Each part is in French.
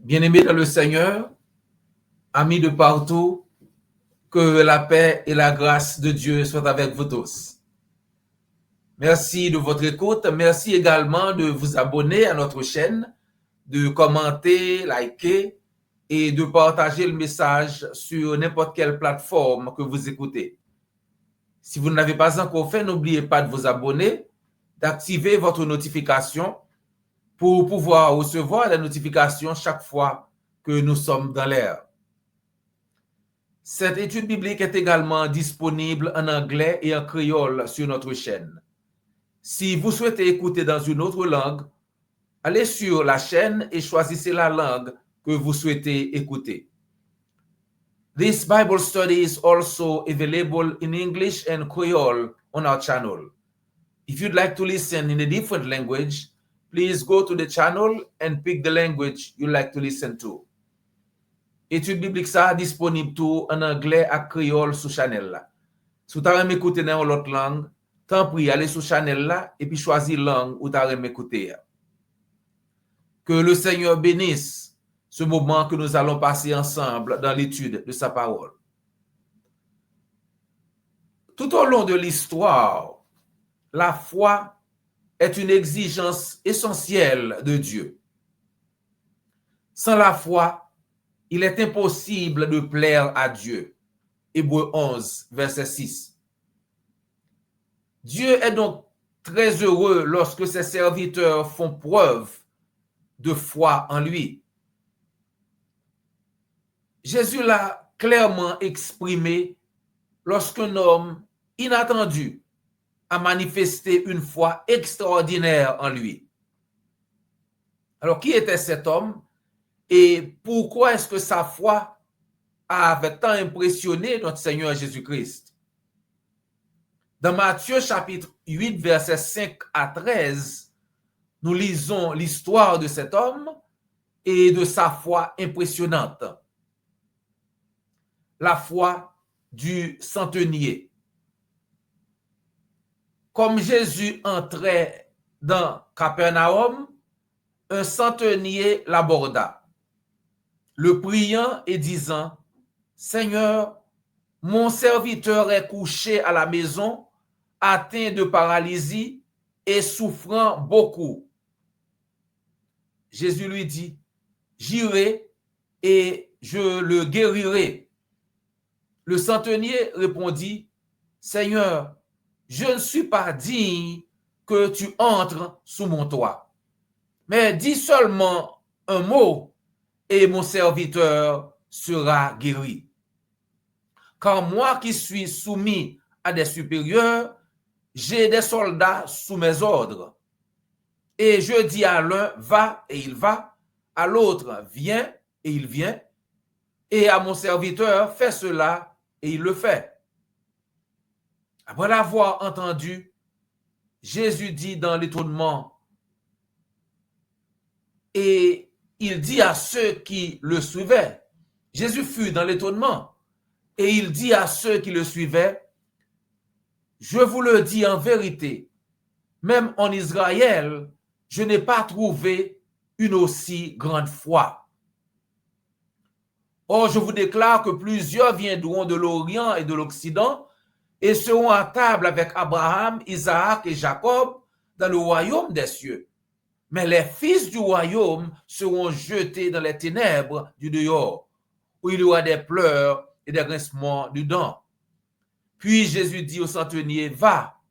Bien-aimés dans le Seigneur, amis de partout, que la paix et la grâce de Dieu soient avec vous tous. Merci de votre écoute. Merci également de vous abonner à notre chaîne, de commenter, liker et de partager le message sur n'importe quelle plateforme que vous écoutez. Si vous ne l'avez pas encore fait, n'oubliez pas de vous abonner, d'activer votre notification pour pouvoir recevoir la notification chaque fois que nous sommes dans l'air. Cette étude biblique est également disponible en anglais et en créole sur notre chaîne. Si vous souhaitez écouter dans une autre langue, allez sur la chaîne et choisissez la langue que vous souhaitez écouter. This Bible study is also available in English and Creole on our channel. If you'd like to listen in a different language, please go to the channel and pick the language you'd like to listen to. Étude biblique ça disponible tout en anglais et créole sur channel là. Si vous avez écouté dans l'autre langue, tant pis, allez sur channel là et puis choisir langue où vous avez écouté. Que le Seigneur bénisse ce moment que nous allons passer ensemble dans l'étude de sa parole. Tout au long de l'histoire, la foi est une exigence essentielle de Dieu. Sans la foi, il est impossible de plaire à Dieu. Hébreux 11, verset 6. Dieu est donc très heureux lorsque ses serviteurs font preuve de foi en lui. Jésus l'a clairement exprimé lorsqu'un homme inattendu a manifesté une foi extraordinaire en lui. Alors, qui était cet homme et pourquoi est-ce que sa foi avait tant impressionné notre Seigneur Jésus-Christ? Dans Matthieu chapitre 8, versets 5 à 13, nous lisons l'histoire de cet homme et de sa foi impressionnante. La foi du centenier. Comme Jésus entrait dans Capernaum, un centenier l'aborda, le priant et disant, « Seigneur, mon serviteur est couché à la maison, atteint de paralysie et souffrant beaucoup. » Jésus lui dit, « J'irai et je le guérirai. » Le centenier répondit, « Seigneur, je ne suis pas digne que tu entres sous mon toit, mais dis seulement un mot et mon serviteur sera guéri. Car moi qui suis soumis à des supérieurs, j'ai des soldats sous mes ordres. Et je dis à l'un, va, et il va, à l'autre, viens, et il vient, et à mon serviteur, fais cela, et il le fait. » Après l'avoir entendu, Jésus dit dans l'étonnement, et il dit à ceux qui le suivaient, Jésus fut dans l'étonnement, et il dit à ceux qui le suivaient, je vous le dis en vérité, même en Israël, je n'ai pas trouvé une aussi grande foi. Or, je vous déclare que plusieurs viendront de l'Orient et de l'Occident et seront à table avec Abraham, Isaac et Jacob dans le royaume des cieux. Mais les fils du royaume seront jetés dans les ténèbres du dehors, où il y aura des pleurs et des grincements de dents. Puis Jésus dit au centenier, va,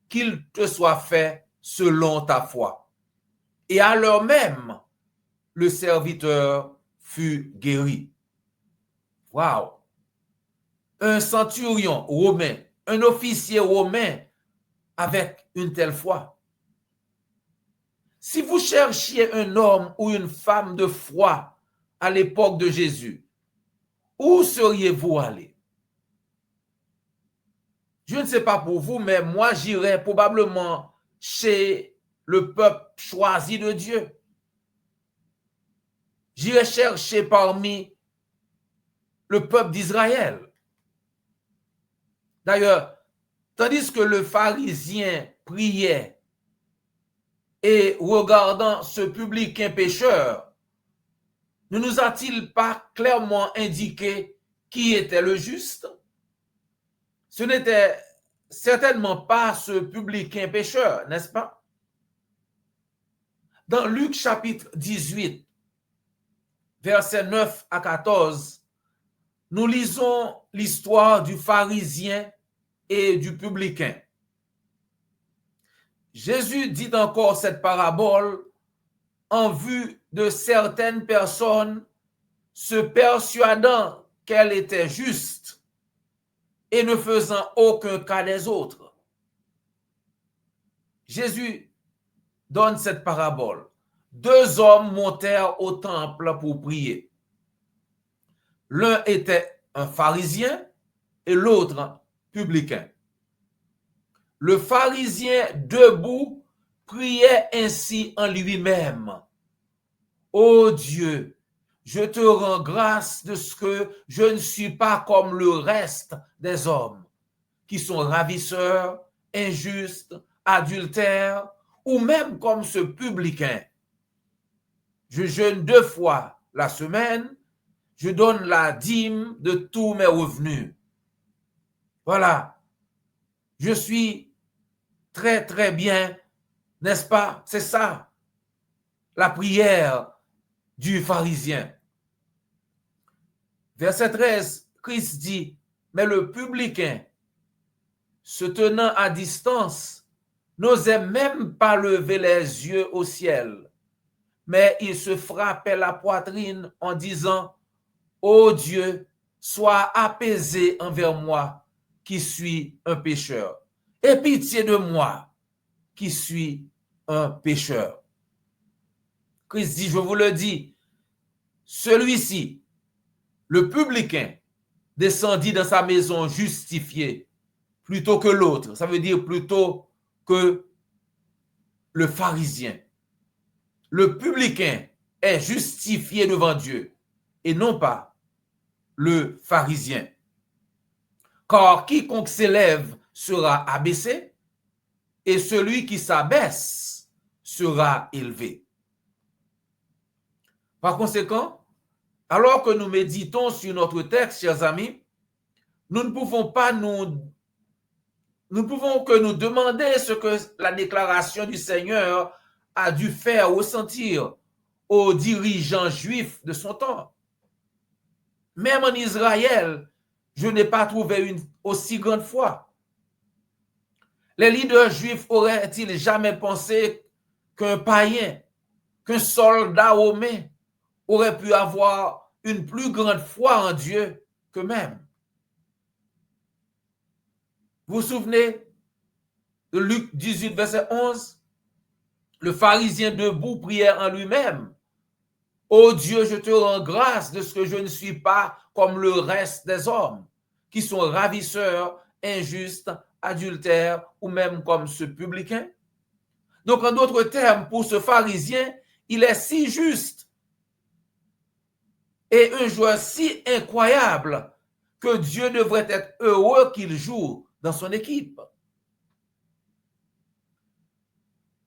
qu'il te soit fait selon ta foi. Et à l'heure même, le serviteur fut guéri. Waouh! Un centurion romain, un officier romain avec une telle foi. Si vous cherchiez un homme ou une femme de foi à l'époque de Jésus, où seriez-vous allé? Je ne sais pas pour vous, mais moi j'irais probablement chez le peuple choisi de Dieu. J'irais chercher parmi le peuple d'Israël. D'ailleurs, tandis que le pharisien priait et regardant ce publicain pécheur, ne nous a-t-il pas clairement indiqué qui était le juste? Ce n'était certainement pas ce publicain pécheur, n'est-ce pas? Dans Luc chapitre 18, versets 9 à 14, nous lisons l'histoire du pharisien et du publicain. Jésus dit encore cette parabole en vue de certaines personnes se persuadant qu'elle était juste et ne faisant aucun cas des autres. Jésus donne cette parabole. 2 hommes montèrent au temple pour prier. L'un était un pharisien et l'autre publicain. Le pharisien debout priait ainsi en lui-même. Ô Dieu, je te rends grâce de ce que je ne suis pas comme le reste des hommes, qui sont ravisseurs, injustes, adultères, ou même comme ce publicain. Je jeûne 2 fois la semaine, je donne la dîme de tous mes revenus. Voilà, je suis très très bien, n'est-ce pas? C'est ça, la prière du pharisien. Verset 13, Christ dit, mais le publicain, se tenant à distance, n'osait même pas lever les yeux au ciel, mais il se frappait la poitrine en disant, ô Dieu, sois apaisé envers moi, qui suis un pécheur. Aie pitié de moi, qui suis un pécheur. Christ dit, je vous le dis, celui-ci, le publicain, descendit dans sa maison justifié plutôt que l'autre. Ça veut dire plutôt que le pharisien. Le publicain est justifié devant Dieu et non pas le pharisien. Car quiconque s'élève sera abaissé et celui qui s'abaisse sera élevé. Par conséquent, alors que nous méditons sur notre texte, chers amis, nous ne pouvons que nous demander ce que la déclaration du Seigneur a dû faire ressentir aux dirigeants juifs de son temps. Même en Israël, je n'ai pas trouvé une aussi grande foi. Les leaders juifs auraient-ils jamais pensé qu'un païen, qu'un soldat romain aurait pu avoir une plus grande foi en Dieu qu'eux-mêmes? Vous vous souvenez de Luc 18, verset 11? Le pharisien debout priait en lui-même. Ô Dieu, je te rends grâce de ce que je ne suis pas comme le reste des hommes, qui sont ravisseurs, injustes, adultères, ou même comme ce publicain. Donc, en d'autres termes, pour ce pharisien, il est si juste et un joueur si incroyable que Dieu devrait être heureux qu'il joue dans son équipe.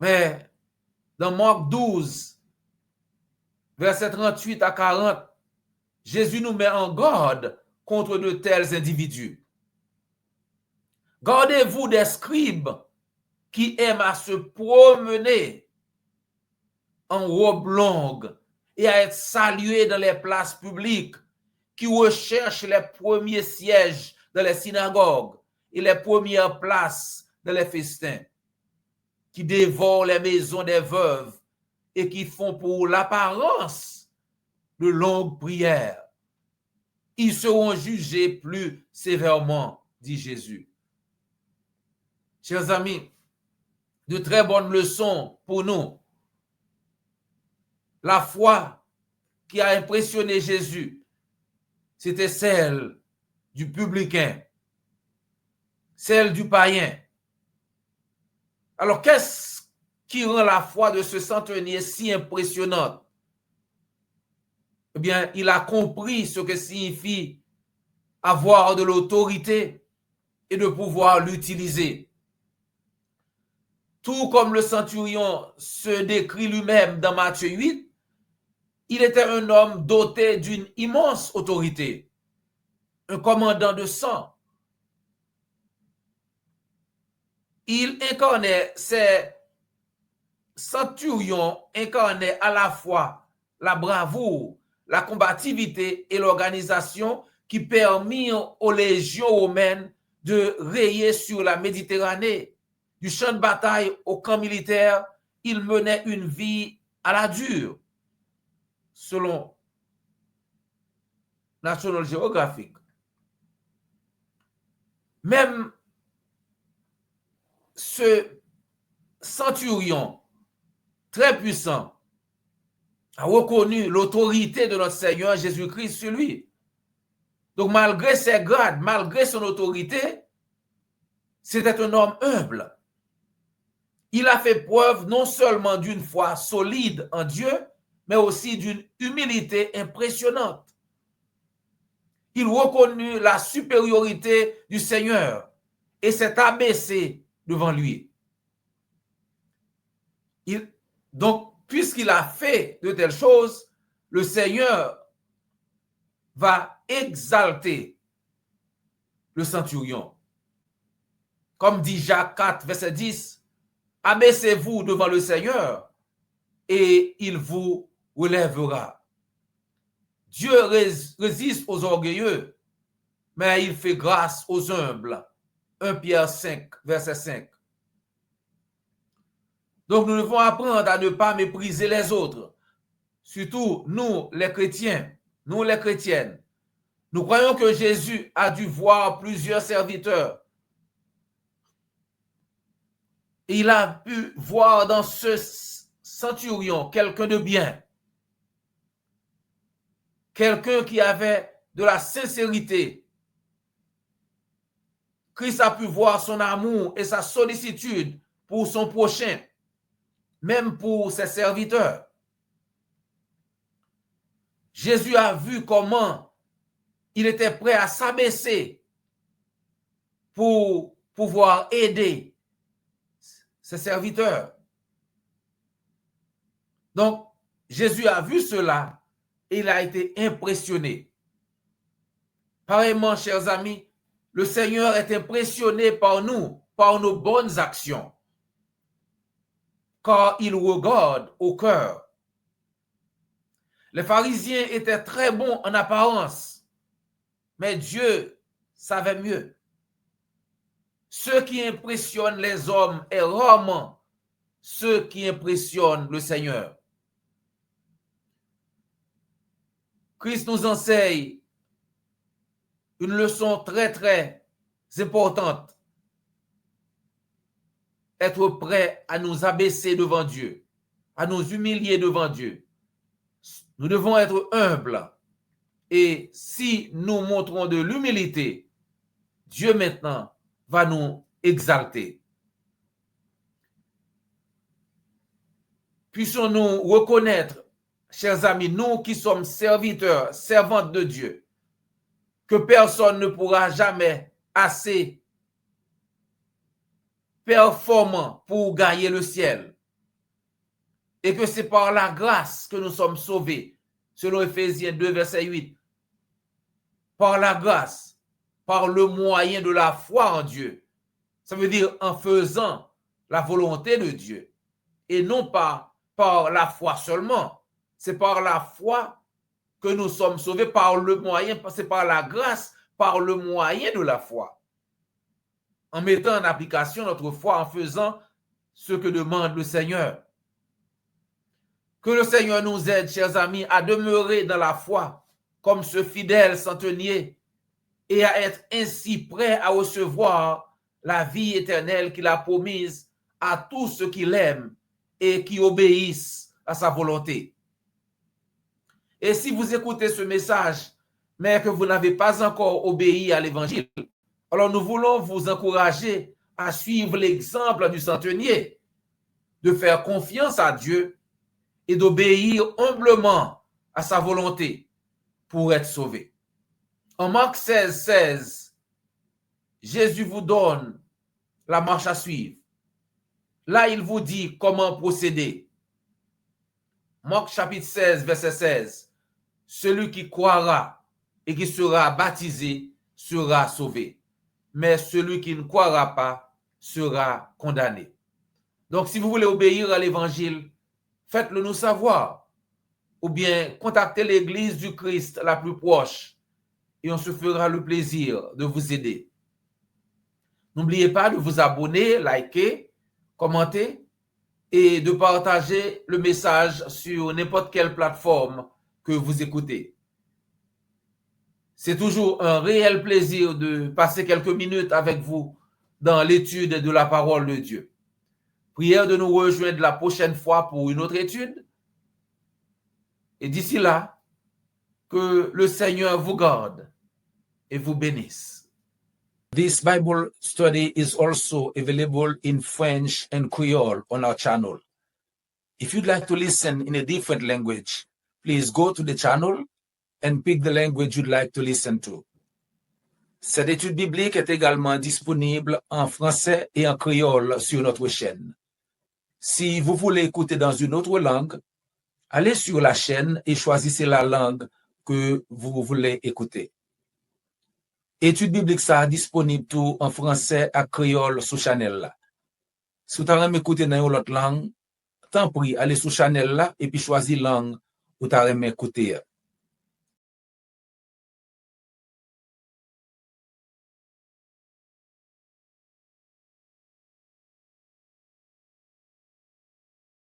Mais dans Marc 12, versets 38 à 40, Jésus nous met en garde contre de tels individus. Gardez-vous des scribes qui aiment à se promener en robe longue et à être salués dans les places publiques, qui recherchent les premiers sièges dans les synagogues et les premières places dans les festins, qui dévorent les maisons des veuves et qui font pour l'apparence de longues prières. Ils seront jugés plus sévèrement, dit Jésus. Chers amis, de très bonnes leçons pour nous. La foi qui a impressionné Jésus, c'était celle du publicain, celle du païen. Alors, qu'est-ce qui rend la foi de ce centenier si impressionnante? Eh bien, il a compris ce que signifie avoir de l'autorité et de pouvoir l'utiliser. Tout comme le centurion se décrit lui-même dans Matthieu 8, il était un homme doté d'une immense autorité, un commandant de sang. Il incarnait, ces centurions incarnaient à la fois la bravoure, la combativité et l'organisation qui permirent aux légions romaines de rayer sur la Méditerranée. Du champ de bataille au camp militaire, il menait une vie à la dure, selon National Geographic. Même ce centurion très puissant a reconnu l'autorité de notre Seigneur Jésus-Christ sur lui. Donc, malgré ses grades, malgré son autorité, c'était un homme humble. Il a fait preuve non seulement d'une foi solide en Dieu, mais aussi d'une humilité impressionnante. Il reconnut la supériorité du Seigneur et s'est abaissé devant lui. Donc, puisqu'il a fait de telles choses, le Seigneur va exalter le centurion. Comme dit Jacques 4, verset 10, « Abaissez-vous devant le Seigneur et il vous relèvera. Dieu résiste aux orgueilleux, mais il fait grâce aux humbles. » 1 Pierre 5, verset 5. Donc, nous devons apprendre à ne pas mépriser les autres. Surtout, nous, les chrétiens, nous, les chrétiennes. Nous croyons que Jésus a dû voir plusieurs serviteurs. Il a pu voir dans ce centurion quelqu'un de bien. Quelqu'un qui avait de la sincérité. Christ a pu voir son amour et sa sollicitude pour son prochain, même pour ses serviteurs. Jésus a vu comment il était prêt à s'abaisser pour pouvoir aider ses serviteurs. Donc, Jésus a vu cela et il a été impressionné. Pareillement, chers amis, le Seigneur est impressionné par nous, par nos bonnes actions, car il regarde au cœur. Les pharisiens étaient très bons en apparence, mais Dieu savait mieux. Ce qui impressionne les hommes est rarement ce qui impressionne le Seigneur. Christ nous enseigne une leçon très, très importante. Être prêt à nous abaisser devant Dieu, à nous humilier devant Dieu. Nous devons être humbles. Et si nous montrons de l'humilité, Dieu maintenant va nous exalter. Puissions-nous reconnaître, chers amis, nous qui sommes serviteurs, servantes de Dieu, que personne ne pourra jamais assez performant pour gagner le ciel. Et que c'est par la grâce que nous sommes sauvés, selon Ephésiens 2, verset 8. Par la grâce, par le moyen de la foi en Dieu. Ça veut dire en faisant la volonté de Dieu. Et non pas par la foi seulement. C'est par la foi que nous sommes sauvés, par le moyen, c'est par la grâce, par le moyen de la foi. En mettant en application notre foi, en faisant ce que demande le Seigneur. Que le Seigneur nous aide, chers amis, à demeurer dans la foi comme ce fidèle centenier et à être ainsi prêt à recevoir la vie éternelle qu'il a promise à tous ceux qui l'aiment et qui obéissent à sa volonté. Et si vous écoutez ce message, mais que vous n'avez pas encore obéi à l'évangile, alors nous voulons vous encourager à suivre l'exemple du centenier, de faire confiance à Dieu et d'obéir humblement à sa volonté pour être sauvé. En Marc 16, 16, Jésus vous donne la marche à suivre. Là, il vous dit comment procéder. Marc chapitre 16, verset 16. Celui qui croira et qui sera baptisé sera sauvé. Mais celui qui ne croira pas sera condamné. Donc, si vous voulez obéir à l'évangile, faites-le nous savoir. Ou bien contactez l'église du Christ la plus proche et on se fera le plaisir de vous aider. N'oubliez pas de vous abonner, liker, commenter et de partager le message sur n'importe quelle plateforme que vous écoutez. C'est toujours un réel plaisir de passer quelques minutes avec vous dans l'étude de la parole de Dieu. Prière de nous rejoindre la prochaine fois pour une autre étude. Et d'ici là, que le Seigneur vous garde et vous bénisse. This Bible study is also available in French and Creole on our channel. If you'd like to listen in a different language, please go to the channel and pick the language you'd like to listen to. Cette étude biblique est également disponible en français et en créole sur notre chaîne. Si vous voulez écouter dans une autre langue, allez sur la chaîne et choisissez la langue que vous voulez écouter. Étude biblique ça disponible tout en français et créole sur channel là. Si vous avez écouté dans une autre langue, tant pis, allez sur channel là et puis choisissez langue où vous avez écouté.